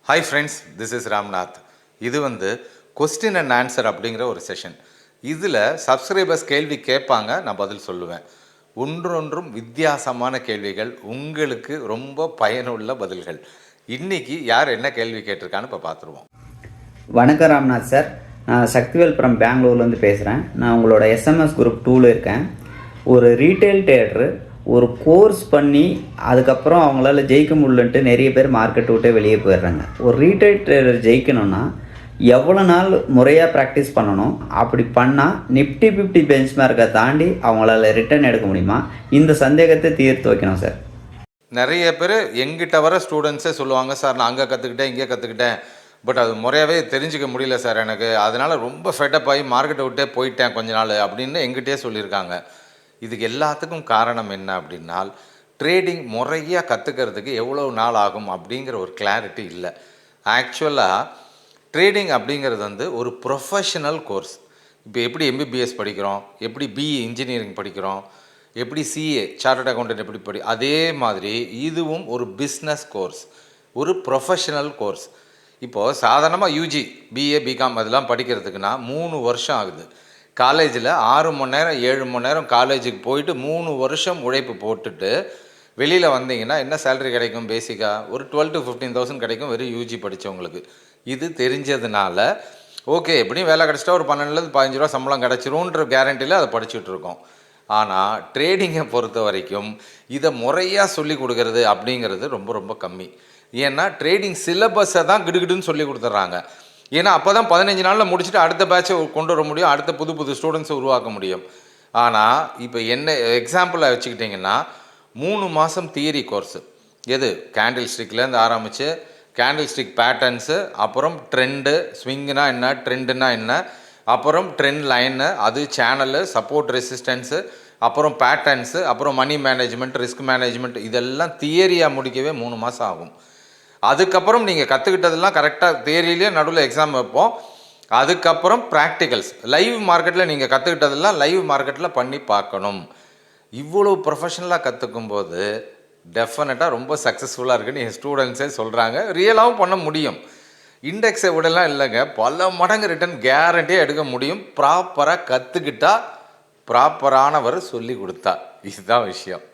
Hi friends, this is Ramnath. இது question and answer அப்படிங்கிற ஒரு செஷன். இதில் சப்ஸ்கிரைபர்ஸ் கேள்வி கேட்பாங்க, நான் பதில் சொல்லுவேன். ஒன்றொன்றும் வித்தியாசமான கேள்விகள், உங்களுக்கு ரொம்ப பயனுள்ள பதில்கள். இன்றைக்கி யார் என்ன கேள்வி கேட்டிருக்கான்னு இப்போ பார்த்துருவோம். வணக்கம் ராம்நாத் சார், நான் சக்திவேல் ஃப்ரம் பெங்களூர்லேருந்து பேசுகிறேன். நான் உங்களோட எஸ்எம்எஸ் குரூப் 2ல் இருக்கேன். ஒரு ரீட்டைல் ட்ரேடரு ஒரு கோர்ஸ் பண்ணி அதுக்கப்புறம் அவங்களால ஜெயிக்க முடியலன்ட்டு நிறைய பேர் மார்க்கெட் விட்டே வெளியே போயிடுறாங்க. ஒரு ரீட்டைல் ட்ரேடர் ஜெயிக்கணும்னா எவ்வளோ நாள் முறையாக ப்ராக்டிஸ் பண்ணணும்? அப்படி பண்ணால் நிஃப்டி 50 பெஞ்ச்மார்க்கை தாண்டி அவங்களால ரிட்டர்ன் எடுக்க முடியுமா? இந்த சந்தேகத்தை தீர்த்து வைக்கணும் சார். நிறைய பேர் எங்கிட்ட வர ஸ்டூடெண்ட்ஸே சொல்லுவாங்க, சார் நான் அங்கே கற்றுக்கிட்டேன், இங்கே கற்றுக்கிட்டேன், பட் அது முறையாகவே தெரிஞ்சிக்க முடியல சார் எனக்கு, அதனால் ரொம்ப ஃபெட்டப் ஆகி மார்க்கெட்டை விட்டே போயிட்டேன் கொஞ்ச நாள் அப்படின்னு எங்கிட்டே சொல்லியிருக்காங்க. இதுக்கு எல்லாத்துக்கும் காரணம் என்ன அப்படின்னால், ட்ரேடிங் முறையாக கற்றுக்கிறதுக்கு எவ்வளோ நாள் ஆகும் அப்படிங்கிற ஒரு கிளாரிட்டி இல்லை. ஆக்சுவலாக ட்ரேடிங் அப்படிங்கிறது ஒரு ப்ரொஃபஷனல் கோர்ஸ். இப்போ எப்படி எம்பிபிஎஸ் படிக்கிறோம், எப்படி பிஇ இன்ஜினியரிங் படிக்கிறோம், எப்படி சிஏ சார்ட்டர்ட் அக்கௌண்டன்ட் எப்படி அதே மாதிரி இதுவும் ஒரு பிஸ்னஸ் கோர்ஸ், ஒரு ப்ரொஃபஷனல் கோர்ஸ். இப்போது சாதாரணமாக யூஜி பிஏ பிகாம் அதெல்லாம் படிக்கிறதுக்குன்னா 3 வருஷம் ஆகுது. காலேஜில் 6 மணி நேரம் 7 மணி நேரம் காலேஜுக்கு போயிட்டு 3 வருஷம் உழைப்பு போட்டுட்டு வெளியில் வந்தீங்கன்னா என்ன சேலரி கிடைக்கும்? பேசிக்காக ஒரு 12,000 to 15,000 கிடைக்கும் வெறும் யூஜி படித்தவங்களுக்கு. இது தெரிஞ்சதுனால ஓகே, எப்படியும் வேலை கிடச்சிட்டா ஒரு 12 to 15 ரூபா சம்பளம் கிடச்சிரும்ன்ற கேரண்டியில் அதை படிச்சுட்டு இருக்கோம். ஆனால் ட்ரேடிங்கை பொறுத்த வரைக்கும் இதை முறையாக சொல்லி கொடுக்கறது அப்படிங்கிறது ரொம்ப ரொம்ப கம்மி. ஏன்னா ட்ரேடிங் சிலபஸை தான் கிடுகிடுன்னு சொல்லி கொடுத்துட்றாங்க. ஏன்னா அப்போ தான் 15 நாளில் முடிச்சுட்டு அடுத்த பேட்சை கொண்டு வர முடியும், அடுத்த புது புது ஸ்டூடெண்ட்ஸை உருவாக்க முடியும். ஆனால் இப்போ என்ன எக்ஸாம்பிளை வச்சுக்கிட்டிங்கன்னா 3 மாதம் தியரி கோர்ஸு. எது? கேண்டில் ஸ்டிக்லேருந்து ஆரம்பித்து கேண்டில் ஸ்டிக் பேட்டர்ன்ஸு, அப்புறம் ட்ரெண்டு, ஸ்விங்குனா என்ன, ட்ரெண்டுனா என்ன, அப்புறம் ட்ரெண்ட் லைனு, அது சேனலு, சப்போர்ட் ரெசிஸ்டன்ஸு, அப்புறம் பேட்டர்ன்ஸு, அப்புறம் மணி மேனேஜ்மெண்ட், ரிஸ்க் மேனேஜ்மெண்ட், இதெல்லாம் தியரியாக முடிக்கவே 3 மாதம் ஆகும். அதுக்கப்புறம் நீங்கள் கற்றுக்கிட்டதெல்லாம் கரெக்டாக தியரியிலே நடுவில் எக்ஸாம் வைப்போம். அதுக்கப்புறம் ப்ராக்டிகல்ஸ், லைவ் மார்க்கெட்டில் நீங்கள் கற்றுக்கிட்டதெல்லாம் லைவ் மார்க்கெட்டில் பண்ணி பார்க்கணும். இவ்வளோ ப்ரொஃபஷனலாக கற்றுக்கும்போது டெஃபினட்டாக ரொம்ப சக்ஸஸ்ஃபுல்லாக இருக்குன்னு என் ஸ்டூடெண்ட்ஸே சொல்கிறாங்க. ரியலாகவும் பண்ண முடியும். இண்டெக்ஸை விடலாம் இல்லைங்க, பல மடங்கு ரிட்டர்ன் கேரண்டியாக எடுக்க முடியும். ப்ராப்பராக கற்றுக்கிட்டால், ப்ராப்பரானவர் சொல்லி கொடுத்தா. இதுதான் விஷயம்.